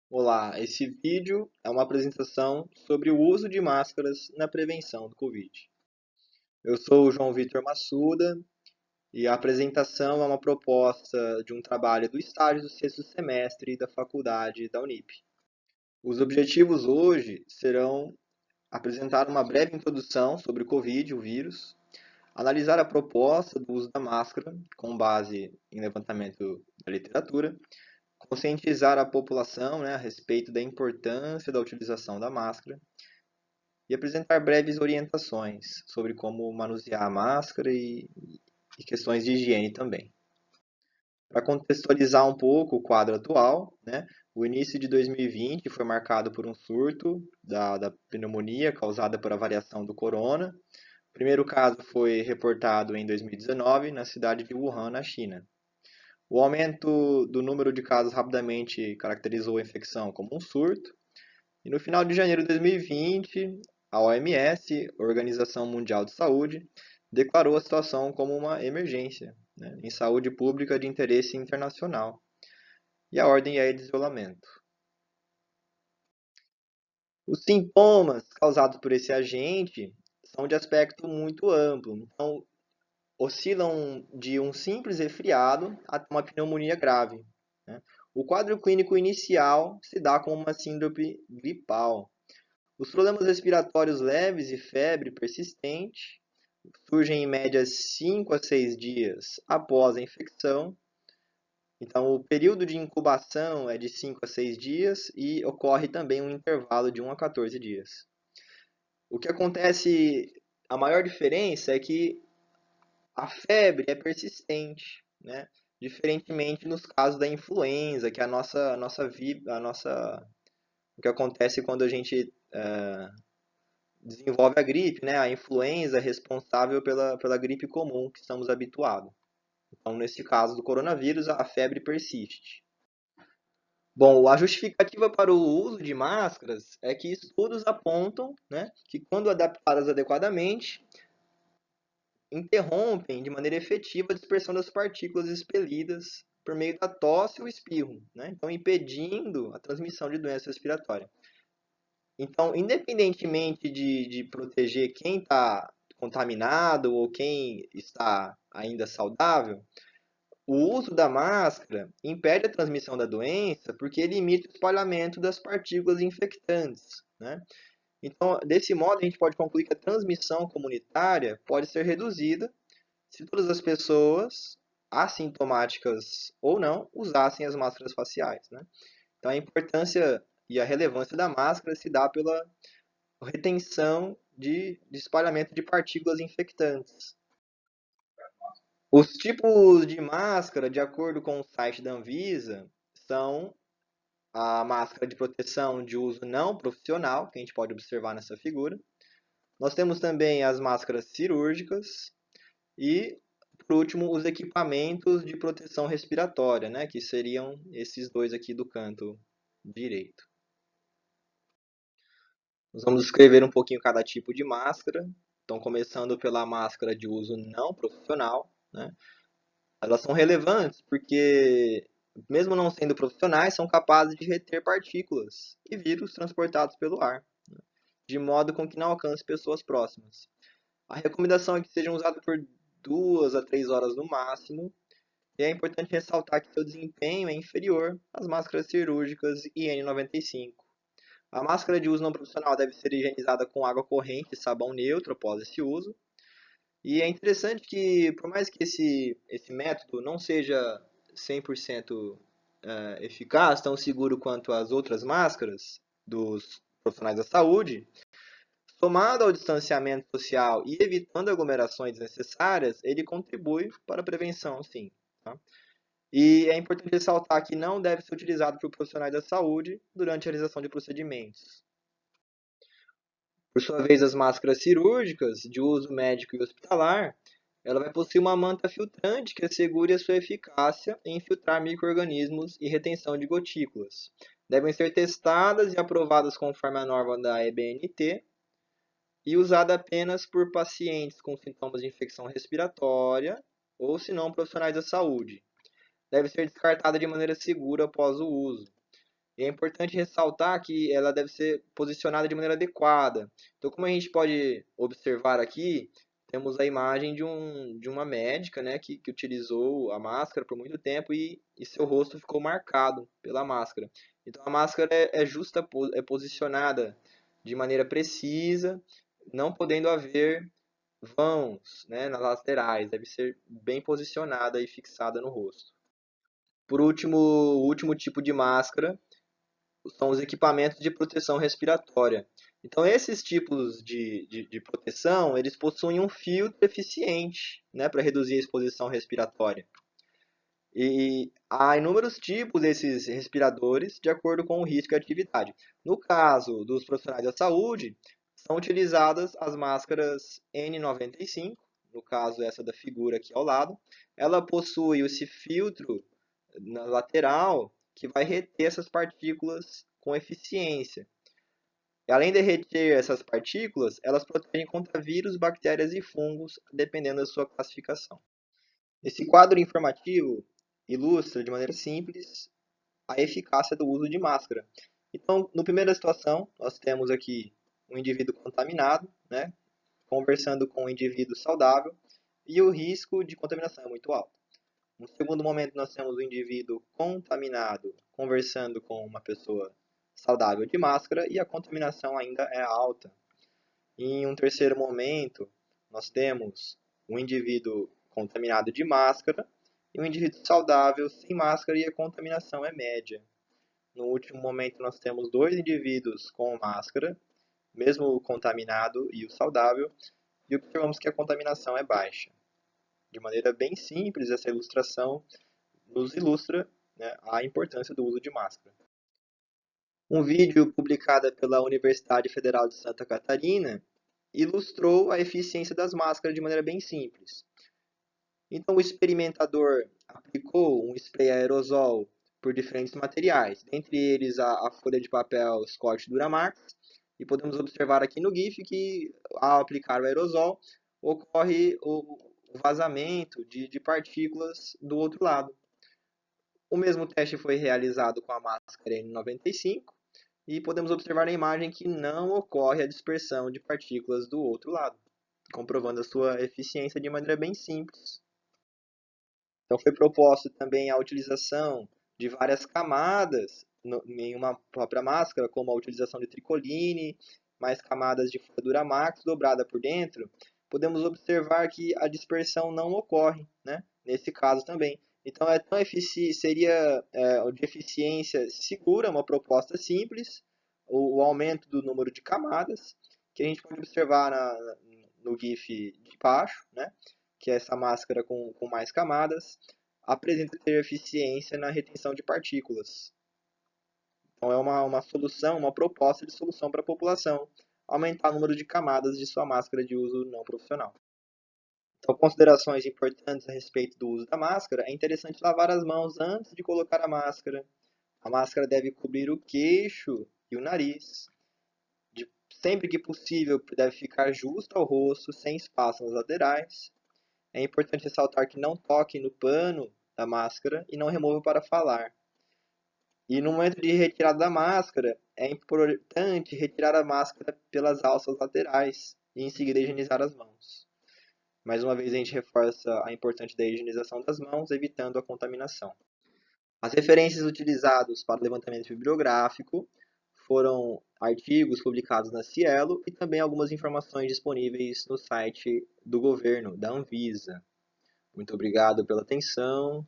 Olá, esse vídeo é uma apresentação sobre o uso de máscaras na prevenção do Covid. Eu sou o João Vitor Massuda e a apresentação é uma proposta de um trabalho do estágio do sexto semestre da faculdade da Unip. Os objetivos hoje serão apresentar uma breve introdução sobre o Covid, o vírus, analisar a proposta do uso da máscara com base em levantamento da literatura, conscientizar a população, a respeito da importância da utilização da máscara e apresentar breves orientações sobre como manusear a máscara e questões de higiene também. Para contextualizar um pouco o quadro atual, o início de 2020 foi marcado por um surto da pneumonia causada por a variação do corona. O primeiro caso foi reportado em 2019 na cidade de Wuhan, na China. O aumento do número de casos rapidamente caracterizou a infecção como um surto, e no final de janeiro de 2020, a OMS, Organização Mundial de Saúde, declarou a situação como uma emergência, em saúde pública de interesse internacional, e a ordem é de isolamento. Os sintomas causados por esse agente são de aspecto muito amplo, então oscilam de um simples resfriado até uma pneumonia grave, né? O quadro clínico inicial se dá como uma síndrome gripal. Os problemas respiratórios leves e febre persistente surgem em média 5 a 6 dias após a infecção. Então, o período de incubação é de 5 a 6 dias e ocorre também um intervalo de 1 a 14 dias. O que acontece, a maior diferença é que a febre é persistente, né? Diferentemente nos casos da influenza, que é o que acontece quando a gente desenvolve a gripe, né? A influenza é responsável pela gripe comum que estamos habituados. Então, nesse caso do coronavírus, a febre persiste. Bom, a justificativa para o uso de máscaras é que estudos apontam, que quando adaptadas adequadamente, interrompem de maneira efetiva a dispersão das partículas expelidas por meio da tosse ou espirro, então impedindo a transmissão de doença respiratória. Então, independentemente de proteger quem está contaminado ou quem está ainda saudável, o uso da máscara impede a transmissão da doença porque ele limita o espalhamento das partículas infectantes, né? Então, desse modo, a gente pode concluir que a transmissão comunitária pode ser reduzida se todas as pessoas, assintomáticas ou não, usassem as máscaras faciais, né? Então, a importância e a relevância da máscara se dá pela retenção de espalhamento de partículas infectantes. Os tipos de máscara, de acordo com o site da Anvisa, são a máscara de proteção de uso não profissional, que a gente pode observar nessa figura. Nós temos também as máscaras cirúrgicas e, por último, os equipamentos de proteção respiratória, que seriam esses dois aqui do canto direito. Nós vamos descrever um pouquinho cada tipo de máscara. Então, começando pela máscara de uso não profissional, Elas são relevantes porque, mesmo não sendo profissionais, são capazes de reter partículas e vírus transportados pelo ar, de modo com que não alcance pessoas próximas. A recomendação é que sejam usados por 2 a 3 horas no máximo, e é importante ressaltar que seu desempenho é inferior às máscaras cirúrgicas e N95. A máscara de uso não profissional deve ser higienizada com água corrente e sabão neutro após esse uso. E é interessante que, por mais que esse método não seja 100% eficaz, tão seguro quanto as outras máscaras dos profissionais da saúde, somado ao distanciamento social e evitando aglomerações desnecessárias, ele contribui para a prevenção, sim. Tá? E é importante ressaltar que não deve ser utilizado por profissionais da saúde durante a realização de procedimentos. Por sua vez, as máscaras cirúrgicas, de uso médico e hospitalar, ela vai possuir uma manta filtrante que assegure a sua eficácia em filtrar micro-organismos e retenção de gotículas. Devem ser testadas e aprovadas conforme a norma da EBNT e usada apenas por pacientes com sintomas de infecção respiratória ou, se não, profissionais da saúde. Deve ser descartada de maneira segura após o uso. E é importante ressaltar que ela deve ser posicionada de maneira adequada. Então, como a gente pode observar aqui, temos a imagem de uma médica, né, que utilizou a máscara por muito tempo e seu rosto ficou marcado pela máscara. Então, a máscara é posicionada de maneira precisa, não podendo haver vãos, né, nas laterais. Deve ser bem posicionada e fixada no rosto. Por último, o último tipo de máscara são os equipamentos de proteção respiratória. Então, esses tipos de proteção, eles possuem um filtro eficiente, né, para reduzir a exposição respiratória. E há inúmeros tipos desses respiradores de acordo com o risco e atividade. No caso dos profissionais da saúde, são utilizadas as máscaras N95, no caso essa da figura aqui ao lado. Ela possui esse filtro na lateral que vai reter essas partículas com eficiência. E além de reter essas partículas, elas protegem contra vírus, bactérias e fungos, dependendo da sua classificação. Esse quadro informativo ilustra de maneira simples a eficácia do uso de máscara. Então, na primeira situação, nós temos aqui um indivíduo contaminado, né, conversando com um indivíduo saudável, e o risco de contaminação é muito alto. No segundo momento, nós temos o indivíduo contaminado conversando com uma pessoa saudável de máscara e a contaminação ainda é alta. E em um terceiro momento, nós temos um indivíduo contaminado de máscara e um indivíduo saudável sem máscara e a contaminação é média. No último momento, nós temos dois indivíduos com máscara, mesmo o contaminado e o saudável, e observamos que a contaminação é baixa. De maneira bem simples, essa ilustração nos ilustra, né, a importância do uso de máscara. Um vídeo publicado pela Universidade Federal de Santa Catarina ilustrou a eficiência das máscaras de maneira bem simples. Então, o experimentador aplicou um spray aerosol por diferentes materiais, dentre eles a folha de papel Scott Duramax, e podemos observar aqui no GIF que, ao aplicar o aerosol, ocorre o vazamento de partículas do outro lado. O mesmo teste foi realizado com a máscara N95 e podemos observar na imagem que não ocorre a dispersão de partículas do outro lado, comprovando a sua eficiência de maneira bem simples. Então foi proposto também a utilização de várias camadas em uma própria máscara, como a utilização de tricoline, mais camadas de folha Duramax dobrada por dentro. Podemos observar que a dispersão não ocorre, né, nesse caso também. Então seria de eficiência segura, uma proposta simples, o aumento do número de camadas, que a gente pode observar no GIF de baixo, né? Que é essa máscara com mais camadas, apresenta ter eficiência na retenção de partículas. Então é uma solução, uma proposta de solução para a população, aumentar o número de camadas de sua máscara de uso não profissional. Então, considerações importantes a respeito do uso da máscara, é interessante lavar as mãos antes de colocar a máscara. A máscara deve cobrir o queixo e o nariz. Sempre que possível, deve ficar justa ao rosto, sem espaço nas laterais. É importante ressaltar que não toque no pano da máscara e não remova para falar. E no momento de retirada da máscara, é importante retirar a máscara pelas alças laterais e em seguida higienizar as mãos. Mais uma vez a gente reforça a importância da higienização das mãos, evitando a contaminação. As referências utilizadas para o levantamento bibliográfico foram artigos publicados na Cielo e também algumas informações disponíveis no site do governo, da Anvisa. Muito obrigado pela atenção